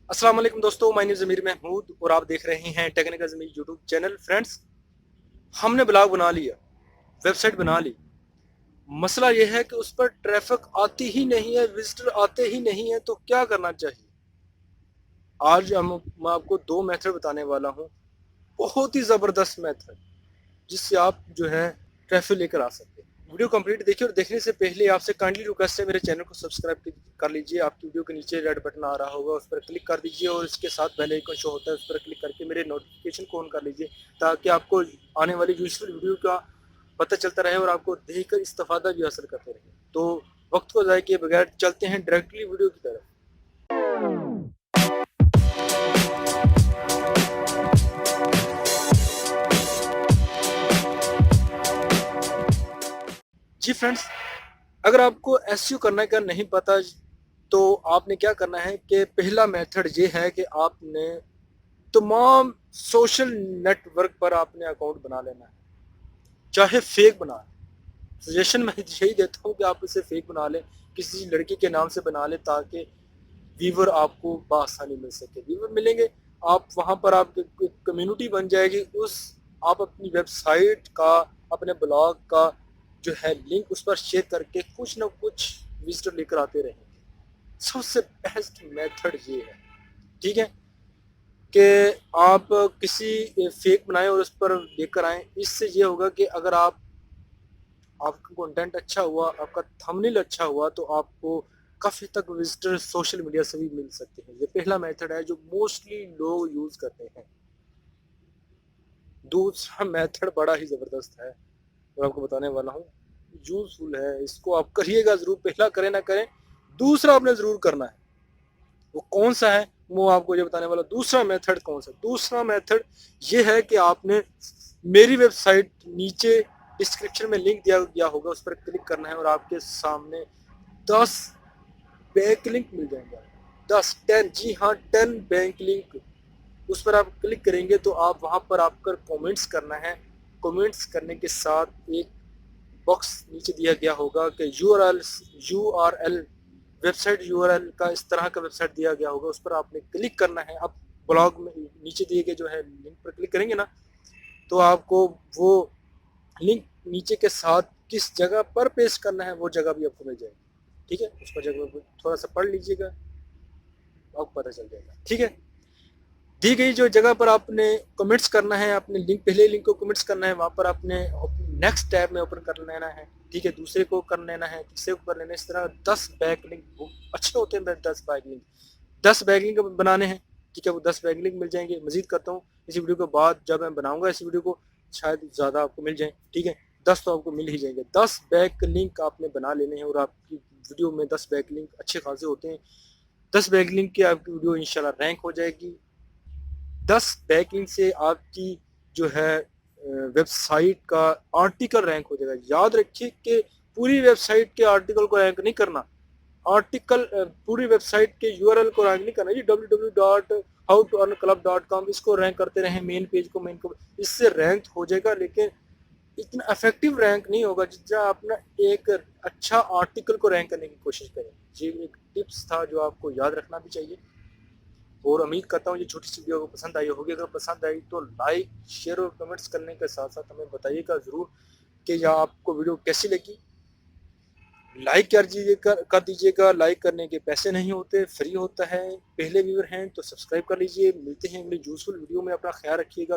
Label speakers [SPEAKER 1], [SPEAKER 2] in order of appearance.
[SPEAKER 1] अस्सलाम वालेकुम दोस्तों, माय नेम ज़मीर महमूद और आप देख रहे हैं टेक्निकल ज़मीर यूट्यूब चैनल। फ्रेंड्स, हमने ब्लॉग बना लिया, वेबसाइट बना ली। मसला यह है कि उस पर ट्रैफिक आती ही नहीं है, विजिटर आते ही नहीं है, तो क्या करना चाहिए? आज मैं आपको दो मेथड बताने वाला हूँ, बहुत ही ज़बरदस्त मेथड, जिससे आप जो है ट्रैफिक लेकर आ सकते हैं। वीडियो कंप्लीट देखिए और देखने से पहले आपसे काइंडली रिक्वेस्ट है, मेरे चैनल को सब्सक्राइब कर लीजिए। आपकी वीडियो के नीचे रेड बटन आ रहा होगा, उस पर क्लिक कर दीजिए और इसके साथ बेल आइकन शो होता है, उस पर क्लिक करके मेरे नोटिफिकेशन को ऑन कर लीजिए, ताकि आपको आने वाली यूजफुल वीडियो का पता चलता रहे और आपको देखकर इस्तेफादा भी हासिल करते रहे। तो वक्त को ज़ाय किए बगैर चलते हैं डायरेक्टली वीडियो की तरफ। जी फ्रेंड्स, अगर आपको एसईओ करने का नहीं पता तो आपने क्या करना है कि पहला मेथड ये है कि आपने तमाम सोशल नेटवर्क पर आपने अकाउंट बना लेना है, चाहे फेक बना लें। सजेशन मैं यही देता हूँ कि आप इसे फेक बना लें, किसी लड़की के नाम से बना लें, ताकि व्यूवर आपको बआसानी मिल सके। व्यूवर मिलेंगे, आप वहाँ पर आपकी कम्युनिटी बन जाएगी। उस आप अपनी वेबसाइट का, अपने ब्लॉग का जो है लिंक उस पर शेयर करके कुछ ना कुछ विजिटर लेकर आते रहेंगे। सबसे बेस्ट मेथड ये है, ठीक है, कि आप किसी फेक बनाएं और उस पर लेकर आएं। इससे ये होगा कि अगर आपका कंटेंट अच्छा हुआ, आपका थंबनेल अच्छा हुआ, तो आपको काफ़ी तक विजिटर सोशल मीडिया से भी मिल सकते हैं। ये पहला मेथड है जो मोस्टली लोग यूज़ करते हैं। दूसरा मेथड बड़ा ही ज़बरदस्त है, मैं आपको बताने वाला हूँ, यूज़फुल है, इसको आप करिएगा ज़रूर। पहला करें ना करें, दूसरा आपने ज़रूर करना है। वो कौन सा है, वो आपको ये बताने वाला। दूसरा मेथड कौन सा? दूसरा मेथड ये है कि आपने मेरी वेबसाइट, नीचे डिस्क्रिप्शन में लिंक दिया गया होगा, उस पर क्लिक करना है और आपके सामने 10 बैक लिंक मिल जाएंगे। 10, 10, जी हाँ, 10 बैंक लिंक। उस पर आप क्लिक करेंगे तो आप वहाँ पर आपका कमेंट्स करना है। कमेंट्स करने के साथ एक बॉक्स नीचे दिया गया होगा कि यूआरएल, वेबसाइट यूआरएल का इस तरह का वेबसाइट दिया गया होगा, उस पर आपने क्लिक करना है। आप ब्लॉग में नीचे दिए गए जो है लिंक पर क्लिक करेंगे ना, तो आपको वो लिंक नीचे के साथ किस जगह पर पेस्ट करना है वो जगह भी आपको मिल जाएगी। ठीक है, उस पर जगह को थोड़ा सा पढ़ लीजिएगा, आपको पता चल जाएगा। ठीक है, दी गई जो जगह पर आपने कमेंट्स करना है, अपने लिंक, पहले लिंक को कमेंट्स करना है, वहाँ पर आपने नेक्स्ट टैब में ओपन कर लेना है। ठीक है, दूसरे को कर लेना है, तीसरे को कर लेना है। इस तरह 10 बैक लिंक अच्छे होते हैं। 10 बैक लिंक, 10 बैक लिंक बनाने हैं। ठीक है, वो 10 बैक लिंक मिल जाएंगे। मजीद करता हूँ, इसी वीडियो के बाद जब मैं बनाऊंगा इस वीडियो को, शायद ज़्यादा आपको मिल जाए। ठीक है, 10 तो आपको मिल ही जाएंगे। 10 बैक लिंक आपने बना लेने हैं और आपकी वीडियो में 10 बैक लिंक अच्छे खासे होते हैं। 10 बैक लिंक की आपकी वीडियो इंशाल्लाह रैंक हो जाएगी। 10 बैकलिंक से आपकी जो है वेबसाइट का आर्टिकल रैंक हो जाएगा। याद रखिए कि पूरी वेबसाइट के आर्टिकल को रैंक नहीं करना, आर्टिकल पूरी वेबसाइट के यूआरएल को रैंक नहीं करना। ये www.howtoearnclub.com, इसको रैंक करते रहे, मेन पेज को, इससे रैंक हो जाएगा, लेकिन इतना इफेक्टिव रैंक नहीं होगा जितना अपना एक अच्छा आर्टिकल को रैंक करने की कोशिश करें। ये एक टिप्स था जो आपको याद रखना भी चाहिए। और उम्मीद करता हूँ ये छोटी सी वीडियो को पसंद आई होगी। अगर पसंद आई तो लाइक, शेयर और कमेंट्स करने के साथ साथ हमें बताइएगा ज़रूर कि यह आपको वीडियो कैसी लगी। लाइक कर दीजिएगा। लाइक करने के पैसे नहीं होते, फ्री होता है। पहले व्यूअर हैं तो सब्सक्राइब कर लीजिए। मिलते हैं अगली यूजफुल वीडियो में। अपना ख्याल रखिएगा।